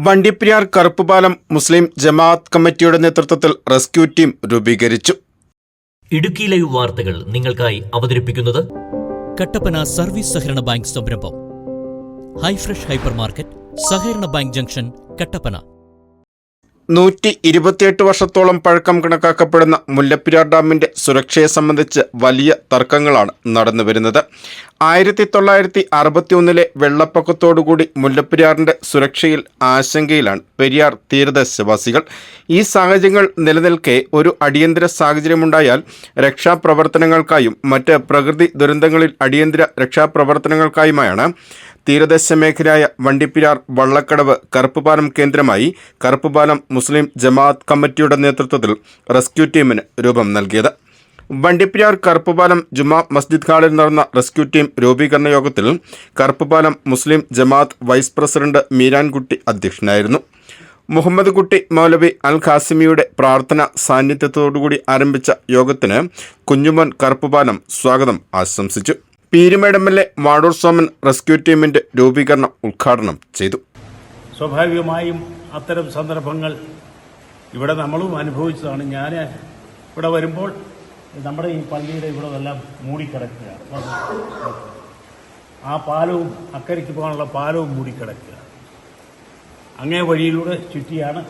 വണ്ടിപ്പെരിയാർ കറുപ്പുപാലം മുസ്ലിം ജമാഅത്ത് കമ്മിറ്റിയുടെ നേതൃത്വത്തിൽ rescue team രൂപീകരിച്ചു. ഇടുക്കി ലൈവ് വാർത്തകൾ നിങ്ങൾക്കായി അവതരിപ്പിക്കുന്നത് കട്ടപ്പന സർവീസ് സഹകരണ ബാങ്ക് സംരംഭം ഹൈഫ്രഷ് ഹൈപ്പർ മാർക്കറ്റ്, സഹകരണ ബാങ്ക് ജംഗ്ഷൻ, കട്ടപ്പന. 128 വർഷത്തോളം പഴക്കം കണക്കാക്കപ്പെടുന്ന മുല്ലപ്പെരിയാർ ഡാമിന്റെ സുരക്ഷയെ സംബന്ധിച്ച് വലിയ തർക്കങ്ങളാണ് നടന്നുവരുന്നത്. 1961 വെള്ളപ്പൊക്കത്തോടുകൂടി മുല്ലപ്പെരിയാറിന്റെ സുരക്ഷയിൽ ആശങ്കയിലാണ് പെരിയാർ തീരദേശവാസികൾ. ഈ സാഹചര്യങ്ങൾ നിലനിൽക്കെ ഒരു അടിയന്തര സാഹചര്യമുണ്ടായാൽ രക്ഷാപ്രവർത്തനങ്ങൾക്കായും മറ്റ് പ്രകൃതി ദുരന്തങ്ങളിൽ അടിയന്തര രക്ഷാപ്രവർത്തനങ്ങൾക്കായുമായാണ് തീരദേശ മേഖലയായ വണ്ടിപ്പെരിയാർ വള്ളക്കടവ് കറുപ്പുപാലം കേന്ദ്രമായി കറുപ്പുപാലം മുസ്ലിം ജമാഅത്ത് കമ്മിറ്റിയുടെ നേതൃത്വത്തിൽ റെസ്ക്യൂ ടീമിന് രൂപം നൽകിയത്. വണ്ടിപ്പെരിയാർ കറുപ്പുപാലം ജുമാ മസ്ജിദ് ഹാളിൽ നടന്ന റെസ്ക്യൂ ടീം രൂപീകരണ യോഗത്തിൽ കറുപ്പുപാലം മുസ്ലിം ജമാഅത്ത് വൈസ് പ്രസിഡന്റ് മീരാൻകുട്ടി അധ്യക്ഷനായിരുന്നു. മുഹമ്മദ് കുട്ടി മൗലവി അൽ ഖാസിമിയുടെ പ്രാർത്ഥന സാന്നിധ്യത്തോടുകൂടി ആരംഭിച്ച യോഗത്തിന് കുഞ്ഞുമോൻ കറുപ്പുപാലം സ്വാഗതം ആശംസിച്ചു. പീരുമേട് MLA മാടൂർ സോമൻ റെസ്ക്യൂ ടീമിന്റെ രൂപീകരണം ഉദ്ഘാടനം ചെയ്തു. സ്വാഭാവികമായും അത്തരം സന്ദർഭങ്ങൾ ഇവിടെ നമ്മളും അനുഭവിച്ചതാണ്. ഞാൻ ഇവിടെ വരുമ്പോൾ നമ്മുടെ ഈ പള്ളിയുടെ ഇവിടെ എല്ലാം മൂടിക്കിടക്കുകയാണ്. ആ പാലവും അക്കരയ്ക്ക് പോകാനുള്ള പാലവും മൂടിക്കിടക്കുക. അങ്ങേ വഴിയിലൂടെ ചുറ്റിയാണ്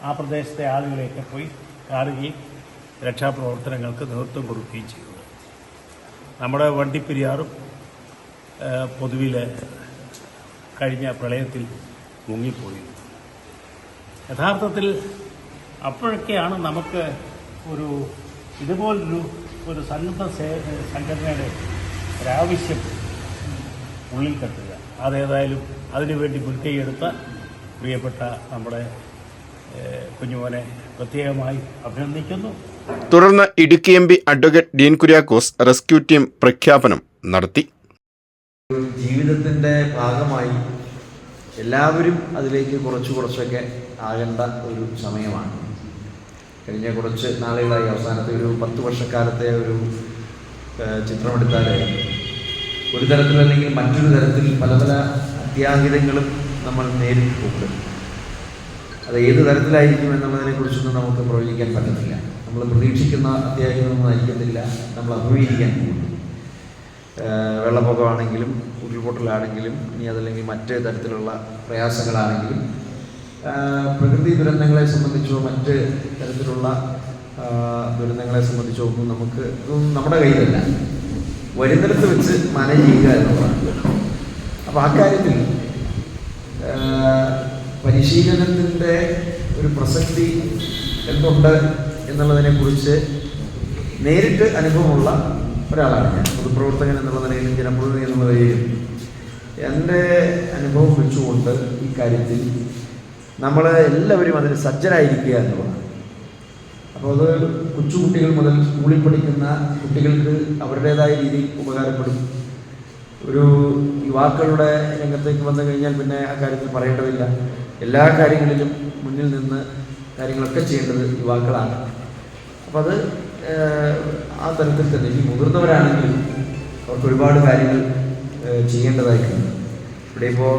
ആ പ്രദേശത്തെ ആളുകളെയൊക്കെ പോയി കാണുകയും രക്ഷാപ്രവർത്തനങ്ങൾക്ക് നേതൃത്വം കൊടുക്കുകയും ചെയ്തത്. നമ്മുടെ വണ്ടിപ്പെരിയാറും പൊതുവിൽ കഴിഞ്ഞ പ്രളയത്തിൽ മുങ്ങിപ്പോയി. യഥാർത്ഥത്തിൽ അപ്പോഴൊക്കെയാണ് നമുക്ക് ഇതുപോലൊരു സന്നദ്ധ സംഘടനയുടെ ഒരാവശ്യം ഉള്ളിൽ തട്ടുക. അതേതായാലും അതിനുവേണ്ടി മുൻകൈയെടുത്ത പ്രിയപ്പെട്ട നമ്മുടെ കുഞ്ഞുമോനെ പ്രത്യേകമായി അഭിനന്ദിക്കുന്നു. തുടർന്ന് Idukki MP advocate Dean Kuriakose rescue team പ്രഖ്യാപനം നടത്തി. ജീവിതത്തിൻ്റെ ഭാഗമായി എല്ലാവരും അതിലേക്ക് കുറച്ചൊക്കെ ആകേണ്ട ഒരു സമയമാണ്. കഴിഞ്ഞ കുറച്ച് നാളുകളായി അവസാനത്തെ ഒരു 10 വർഷക്കാലത്തെ ഒരു ചിത്രമെടുത്താൽ ഒരു തരത്തിലല്ലെങ്കിൽ മറ്റൊരു തരത്തിൽ പല അത്യാഹിതങ്ങളും നമ്മൾ നേരിട്ടിട്ടുണ്ട്. അത് ഏത് തരത്തിലായിരിക്കും എന്നുള്ളതിനെക്കുറിച്ചൊന്നും നമുക്ക് പ്രവചിക്കാൻ പറ്റുന്നില്ല. നമ്മൾ പ്രതീക്ഷിക്കുന്ന അത്യാഹിതമൊന്നും ആയിരിക്കത്തില്ല നമ്മൾ അഭിമുഖീകരിക്കാൻ പോകുന്നു. വെള്ളപ്പൊക്കമാണെങ്കിലും ഉരുൾപൊട്ടലാണെങ്കിലും ഇനി അതല്ലെങ്കിൽ മറ്റ് തരത്തിലുള്ള പ്രയാസങ്ങളാണെങ്കിലും പ്രകൃതി ദുരന്തങ്ങളെ സംബന്ധിച്ചോ മറ്റ് തരത്തിലുള്ള ദുരന്തങ്ങളെ സംബന്ധിച്ചോ ഒന്നും ഇതൊന്നും നമ്മുടെ കയ്യിലല്ല. വരുന്നിടത്ത് വെച്ച് മാനേജ് ചെയ്യുക എന്നുള്ളതാണ്. അപ്പോൾ ആ കാര്യത്തിൽ പരിശീലനത്തിൻ്റെ ഒരു പ്രസക്തി എന്തുണ്ട് എന്നുള്ളതിനെക്കുറിച്ച് നേരിട്ട് അനുഭവമുള്ള ഒരാളാണ് ഞാൻ. പൊതുപ്രവർത്തകൻ എന്നുള്ള നിലയിലും ജനപ്രതിനിധി എന്നുള്ള നിലയിലും എൻ്റെ അനുഭവം വെച്ചുകൊണ്ട് ഈ കാര്യത്തിൽ നമ്മൾ എല്ലാവരും അതിന് സജ്ജരായിരിക്കുക എന്നുള്ളതാണ്. അപ്പോൾ അത് കൊച്ചുകുട്ടികൾ മുതൽ സ്കൂളിൽ പഠിക്കുന്ന കുട്ടികൾക്ക് അവരുടേതായ രീതിയിൽ ഉപകാരപ്പെടും. ഒരു യുവാക്കളുടെ രംഗത്തേക്ക് വന്നു കഴിഞ്ഞാൽ പിന്നെ ആ കാര്യത്തിൽ പറയേണ്ടതില്ല. എല്ലാ കാര്യങ്ങളിലും മുന്നിൽ നിന്ന് കാര്യങ്ങളൊക്കെ ചെയ്യേണ്ടത് യുവാക്കളാണ്. അപ്പോൾ അത് ആ തരത്തിൽ തന്നെ ഈ മുതിർന്നവരാണെങ്കിലും അവർക്ക് ഒരുപാട് കാര്യങ്ങൾ ചെയ്യേണ്ടതായിട്ടുണ്ട്. ഇവിടെ ഇപ്പോൾ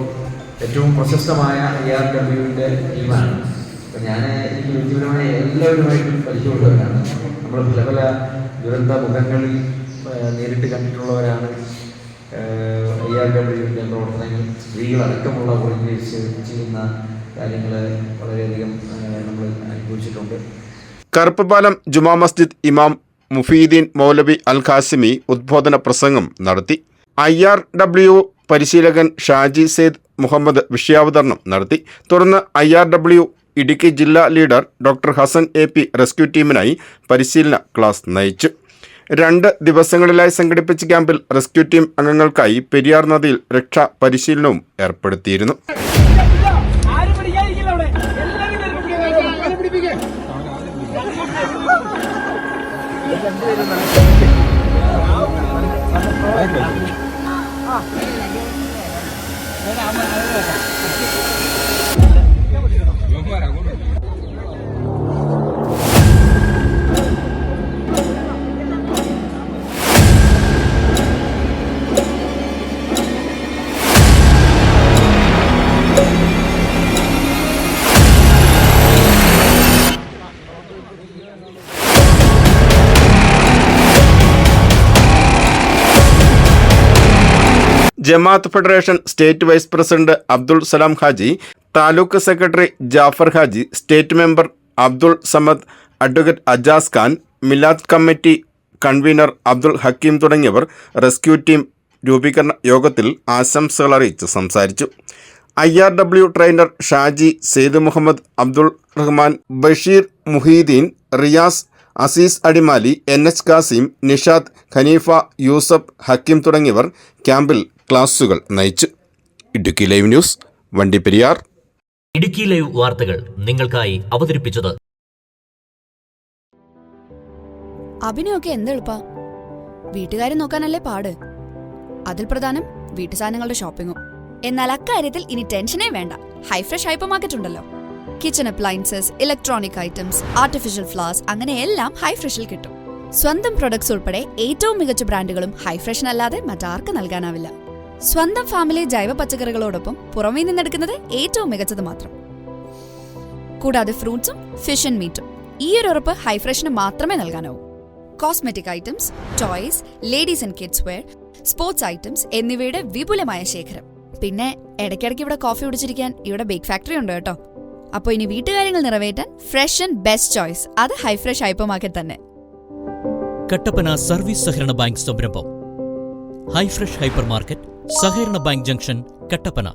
ഏറ്റവും പ്രശസ്തമായ IRWൻ്റെ ടീമാണ്. അപ്പോൾ എനിക്ക് വ്യക്തിപരമായ എല്ലാവരുമായിട്ടും പരിചയമുള്ളവരാണ്. നമ്മൾ പല ദുരന്ത മുഖങ്ങളിൽ നേരിട്ട് കണ്ടിട്ടുള്ളവരാണ്. IRWൻ്റെ പ്രവർത്തനങ്ങൾ സ്ത്രീകളടക്കമുള്ള ഓർഗനൈസ് ചെയ്യുന്ന കാര്യങ്ങൾ വളരെയധികം നമ്മൾ അനുഭവിച്ചിട്ടുണ്ട്. കറുപ്പുപാലം ജുമാ മസ്ജിദ് ഇമാം മുഫീദ്ദീൻ മൗലവി അൽ ഖാസിമി ഉദ്ബോധന പ്രസംഗം നടത്തി. IRW പരിശീലകൻ ഷാജി സെയ്ദ് മുഹമ്മദ് വിഷയാവതരണം നടത്തി. തുടർന്ന് IRW ഇടുക്കി ജില്ലാ leader doctor Hasan AP rescue ടീമിനായി പരിശീലന ക്ലാസ് നയിച്ചു. 2 ദിവസങ്ങളിലായി സംഘടിപ്പിച്ച ക്യാമ്പിൽ റെസ്ക്യൂ ടീം അംഗങ്ങൾക്കായി പെരിയാർ നദിയിൽ രക്ഷാ പരിശീലനവും ഏർപ്പെടുത്തിയിരുന്നു. Jamaat federation state vice president Abdul Salam Haji, taluk secretary Jafar Haji, state member Abdul Samad, advocate Ajas Khan, Milad committee convener Abdul Hakeem തുടങ്ങിയവർ റെസ്ക്യൂ ടീം രൂപീകരണ യോഗത്തിൽ ആശംസകൾ അറിയിച്ച് സംസാരിച്ചു. IRW trainer Shaji, Syed Muhammad, Abdul Rahman, Basheer, Muhiyuddin, Riyas, Azeez Adimali, NH Kasim, Nishad, Khaneefa, Yusuf, Hakeem തുടങ്ങിയവർ ക്യാമ്പിൽ ക്ലാസുകൾ നയിച്ചു. Idukki live news, Vandiperiyar. Idukki live വാർത്തകൾ നിങ്ങൾക്കായി അവതരിപ്പിച്ചത്. അഭിനയൊക്കെ എന്തെളുപ്പാ, വീട്ടുകാരെ നോക്കാനല്ലേ പാട്. അതിൽ പ്രധാനം വീട്ടു സാധനങ്ങളുടെ ഷോപ്പിങ്ങും. എന്നാൽ അക്കാര്യത്തിൽ ഇനി ടെൻഷനേ വേണ്ട. ഹൈഫ്രഷ് ഹൈപ്പർ മാർക്കറ്റ് ഉണ്ടല്ലോ. Kitchen appliances, electronic items, artificial flowers, അങ്ങനെ എല്ലാം ഹൈഫ്രഷിൽ കിട്ടും. സ്വന്തം പ്രൊഡക്ട്സ് ഉൾപ്പെടെ ഏറ്റവും മികച്ച ബ്രാൻഡുകളും ഹൈഫ്രഷിനല്ലാതെ മറ്റാർക്ക് നൽകാനാവില്ല. സ്വന്തം ഫാമിലെ ജൈവ പച്ചക്കറികളോടൊപ്പം പുറമേ നിന്നെടുക്കുന്നത് ഏറ്റവും മികച്ചത് മാത്രം. കൂടാതെ ഫ്രൂട്ട്സും ഫിഷ് ആൻഡ് മീറ്റും. ഈ ഒരു ഉറപ്പ് ഹൈഫ്രഷിന് മാത്രമേ നൽകാനാവൂ. Cosmetic items, toys, ladies and kids wear, sports items എന്നിവയുടെ വിപുലമായ ശേഖരം. പിന്നെ ഇടയ്ക്കിടയ്ക്ക് ഇവിടെ കോഫി കുടിച്ചിരിക്കാൻ ഇവിടെ ബേക്ക് ഫാക്ടറി ഉണ്ട് കേട്ടോ. അപ്പോൾ ഇനി വീട്ടുകാര്യങ്ങൾ നിറവേറ്റാൻ ഫ്രഷ് ആൻഡ് ബെസ്റ്റ് ചോയ്സ് അത് ഹൈഫ്രഷ് ഹൈപ്പർ മാർക്കറ്റ് തന്നെ. കട്ടപ്പന സർവീസ് സഹകരണ ബാങ്ക് സംരംഭം ഹൈഫ്രഷ് ഹൈപ്പർ മാർക്കറ്റ്, സഹകരണ ബാങ്ക് ജംഗ്ഷൻ, കട്ടപ്പന.